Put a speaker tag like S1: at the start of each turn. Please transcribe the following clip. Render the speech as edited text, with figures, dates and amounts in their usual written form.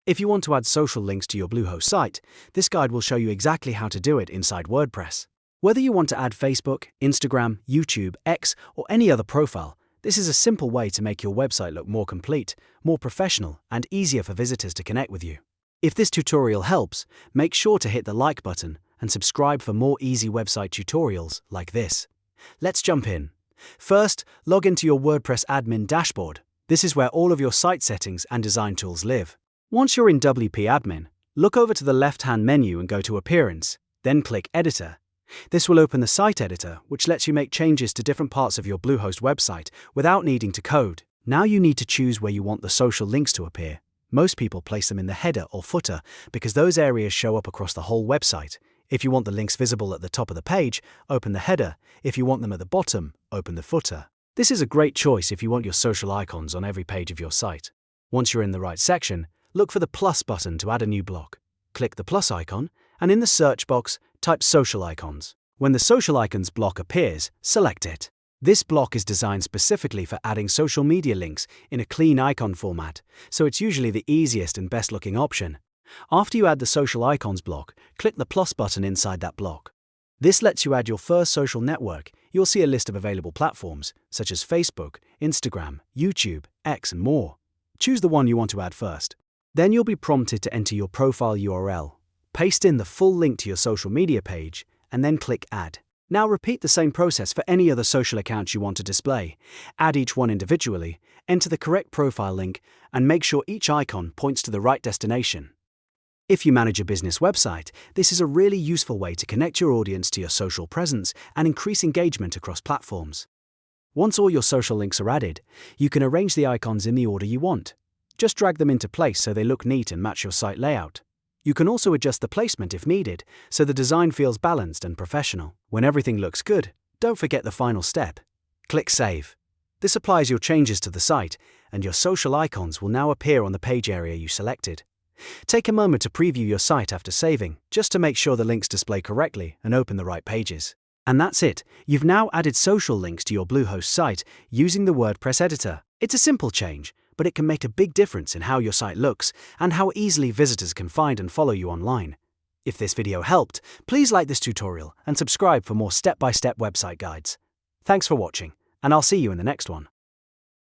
S1: If you want to add social links to your Bluehost site, this guide will show you exactly how to do it inside WordPress. Whether you want to add Facebook, Instagram, YouTube, X, or any other profile, this is a simple way to make your website look more complete, more professional, and easier for visitors to connect with you. If this tutorial helps, make sure to hit the like button and subscribe for more easy website tutorials like this. Let's jump in. First, log into your WordPress admin dashboard. This is where all of your site settings and design tools live. Once you're in WP Admin, look over to the left-hand menu and go to Appearance, then click Editor. This will open the Site Editor, which lets you make changes to different parts of your Bluehost website without needing to code. Now you need to choose where you want the social links to appear. Most people place them in the header or footer because those areas show up across the whole website. If you want the links visible at the top of the page, open the header. If you want them at the bottom, open the footer. This is a great choice if you want your social icons on every page of your site. Once you're in the right section, look for the plus button to add a new block. Click the plus icon, and in the search box, type Social Icons. When the Social Icons block appears, select it. This block is designed specifically for adding social media links in a clean icon format, so it's usually the easiest and best-looking option. After you add the Social Icons block, click the plus button inside that block. This lets you add your first social network. You'll see a list of available platforms, such as Facebook, Instagram, YouTube, X, and more. Choose the one you want to add first. Then you'll be prompted to enter your profile URL. Paste in the full link to your social media page, and then click Add. Now repeat the same process for any other social accounts you want to display. Add each one individually, enter the correct profile link, and make sure each icon points to the right destination. If you manage a business website, this is a really useful way to connect your audience to your social presence and increase engagement across platforms. Once all your social links are added, you can arrange the icons in the order you want. Just drag them into place so they look neat and match your site layout. You can also adjust the placement if needed, so the design feels balanced and professional. When everything looks good, don't forget the final step. Click Save. This applies your changes to the site, and your social icons will now appear on the page area you selected. Take a moment to preview your site after saving, just to make sure the links display correctly and open the right pages. And that's it. You've now added social links to your Bluehost site using the WordPress editor. It's a simple change, but it can make a big difference in how your site looks and how easily visitors can find and follow you online. If this video helped, please like this tutorial and subscribe for more step-by-step website guides. Thanks for watching, and I'll see you in the next one.